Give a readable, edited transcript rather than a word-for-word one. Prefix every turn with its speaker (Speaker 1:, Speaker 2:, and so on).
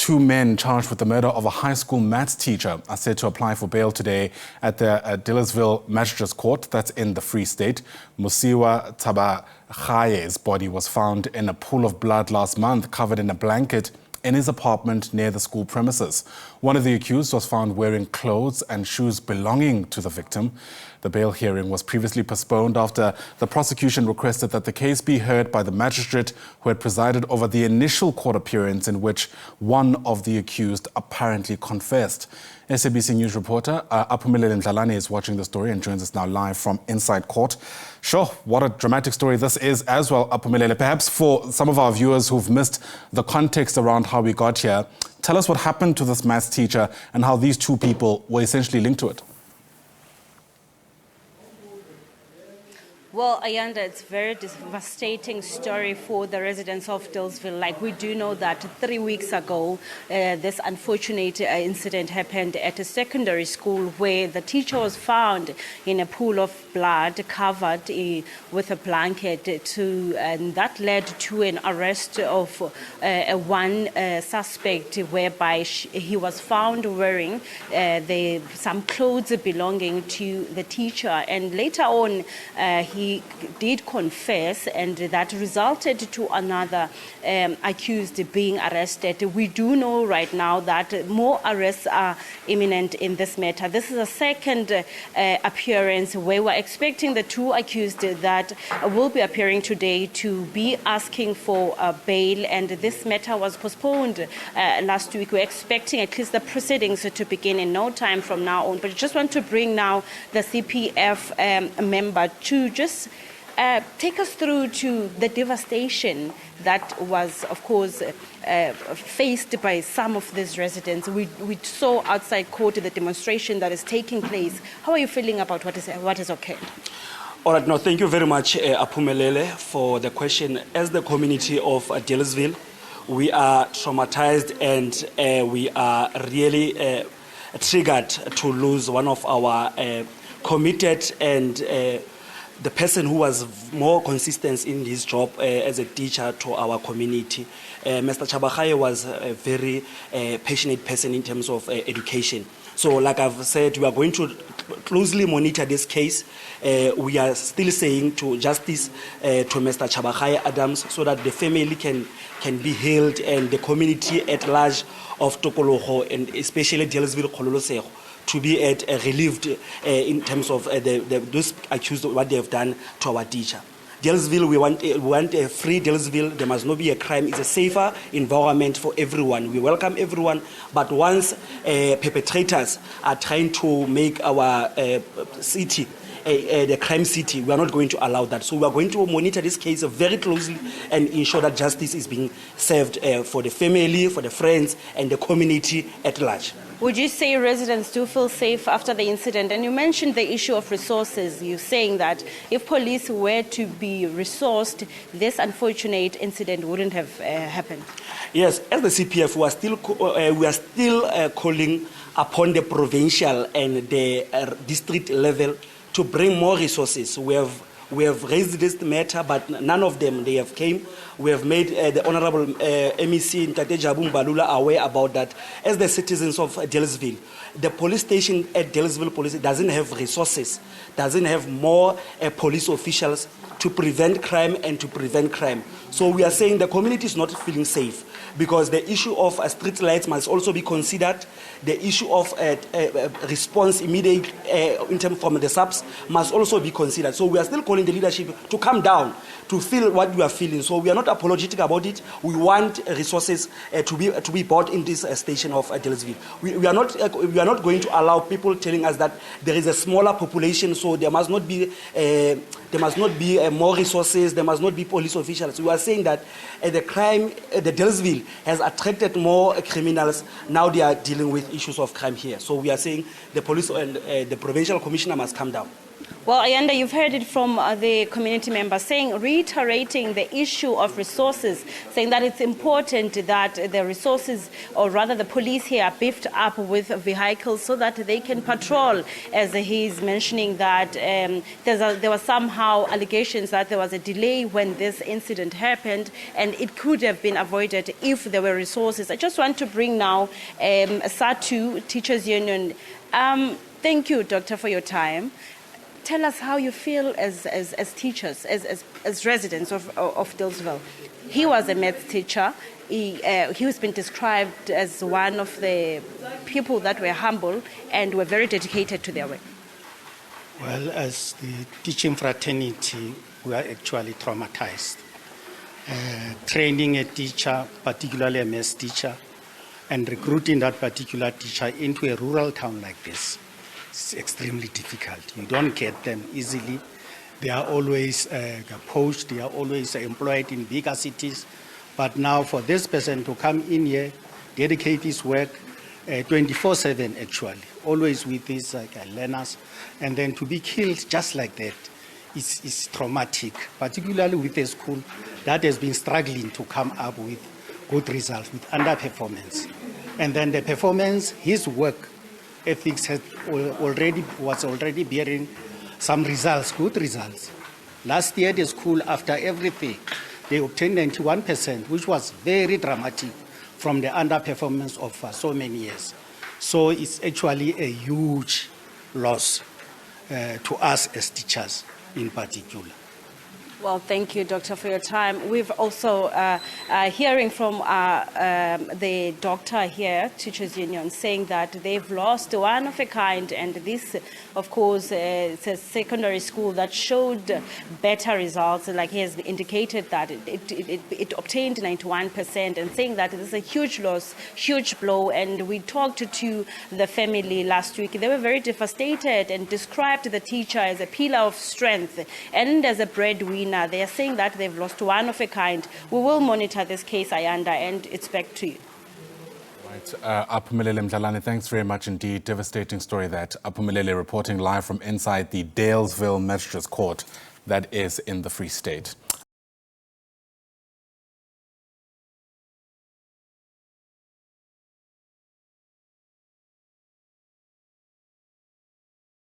Speaker 1: two men charged with the murder of a high school maths teacher are set to apply for bail today at the Dealesville Magistrate's Court. That's in the Free State. Mosiwa Tshabagae's body was found in a pool of blood last month, covered in a blanket in his apartment near the school premises. One of the accused was found wearing clothes and shoes belonging to the victim. The bail hearing was previously postponed after the prosecution requested that the case be heard by the magistrate who had presided over the initial court appearance in which one of the accused apparently confessed. SABC News Reporter Aphumelele Mdlalane is watching the story and joins us now live from inside court. Sure, what a dramatic story this is as well, Aphumelele. Perhaps for some of our viewers who've missed the context around how we got here, tell us what happened to this maths teacher and how these two people were essentially linked to it.
Speaker 2: Well, Ayanda, it's a very devastating story for the residents of Dealesville. Like, we do know that 3 weeks ago, this unfortunate incident happened at a secondary school where the teacher was found in a pool of blood covered with a blanket, and that led to an arrest of one suspect, whereby he was found wearing some clothes belonging to the teacher. And later on, he did confess, and that resulted to another accused being arrested. We do know right now that more arrests are imminent in this matter. This is a second appearance where we're expecting the two accused that will be appearing today to be asking for bail, and this matter was postponed last week. We're expecting at least the proceedings to begin in no time from now on. But I just want to bring now the CPF member to just take us through to the devastation that was, of course, faced by some of these residents. We saw outside court the demonstration that is taking place. How are you feeling about what is okay?
Speaker 3: All right, no, thank you very much, Aphumelele, for the question. As the community of Dealesville, we are traumatized and we are really triggered to lose one of our committed and the person who was more consistent in his job as a teacher to our community. Mr. Tshabagae was a very passionate person in terms of education. So like I've said, we are going to closely monitor this case. We are still saying to justice to Mr. Tshabagae Adams so that the family can be healed and the community at large of Tokoloho and especially Dealesville Khololosego to be relieved in terms of those accused of what they have done to our teacher. Dealesville, we want a free Dealesville. There must not be a crime. It's a safer environment for everyone. We welcome everyone, but once perpetrators are trying to make our city the crime city, we are not going to allow that. So we are going to monitor this case very closely and ensure that justice is being served for the family, for the friends, and the community at large.
Speaker 2: Would you say residents do feel safe after the incident? And you mentioned the issue of resources. You're saying that if police were to be resourced, this unfortunate incident wouldn't have happened.
Speaker 3: Yes, as the CPF, we are still calling upon the provincial and the district level to bring more resources. We have raised this matter, but none of them, they have came. We have made the Honorable MEC Ntate Jabu Mbalula aware about that. As the citizens of Dealesville, the police station at Dealesville Police doesn't have resources, doesn't have more police officials to prevent crime and to prevent crime. So we are saying the community is not feeling safe because the issue of street lights must also be considered. The issue of response immediate in terms from the subs must also be considered. So we are still calling the leadership to come down, to feel what we are feeling. So we are not apologetic about it. We want resources to be brought in this station of Dealesville. We are not going to allow people telling us that there is a smaller population, so there must not be more resources. There must not be police officials. We are saying that the crime, the Dealesville has attracted more criminals. Now they are dealing with issues of crime here. So we are saying the police and the provincial commissioner must come down.
Speaker 2: Well, Ayanda, you've heard it from the community members reiterating the issue of resources, saying that it's important that the resources, or rather the police here, are beefed up with vehicles so that they can patrol, as he's mentioning that there were somehow allegations that there was a delay when this incident happened, and it could have been avoided if there were resources. I just want to bring now SATU, Teachers Union. Thank you, Doctor, for your time. Tell us how you feel as teachers, as residents of Dealesville. He was a maths teacher. He has been described as one of the people that were humble and were very dedicated to their work.
Speaker 4: Well, as the teaching fraternity, we are actually traumatized. Training a teacher, particularly a maths teacher, and recruiting that particular teacher into a rural town like this, it's extremely difficult. You don't get them easily. They are always poached, they are always employed in bigger cities. But now for this person to come in here, dedicate his work 24/7 actually, always with his learners, and then to be killed just like that is traumatic, particularly with a school that has been struggling to come up with good results, with underperformance. And then the performance, his work ethics was already bearing some results, good results. Last year, the school, after everything, they obtained 91%, which was very dramatic from the underperformance of so many years. So it's actually a huge loss to us as teachers in particular.
Speaker 2: Well, thank you, Doctor, for your time. We've also hearing from the doctor here, Teachers Union, saying that they've lost one of a kind, and this, of course, it's a secondary school that showed better results. Like he has indicated that it obtained 91%, and saying that this is a huge loss, huge blow. And we talked to the family last week. They were very devastated and described the teacher as a pillar of strength and as a breadwinner. They are saying that they've lost one of a kind. We will monitor this case, Ayanda, and it's back to you.
Speaker 1: Right. Aphumelele Mdlalane, thanks very much indeed. Devastating story that. Aphumelele reporting live from inside the Dealesville Magistrate's Court that is in the Free State.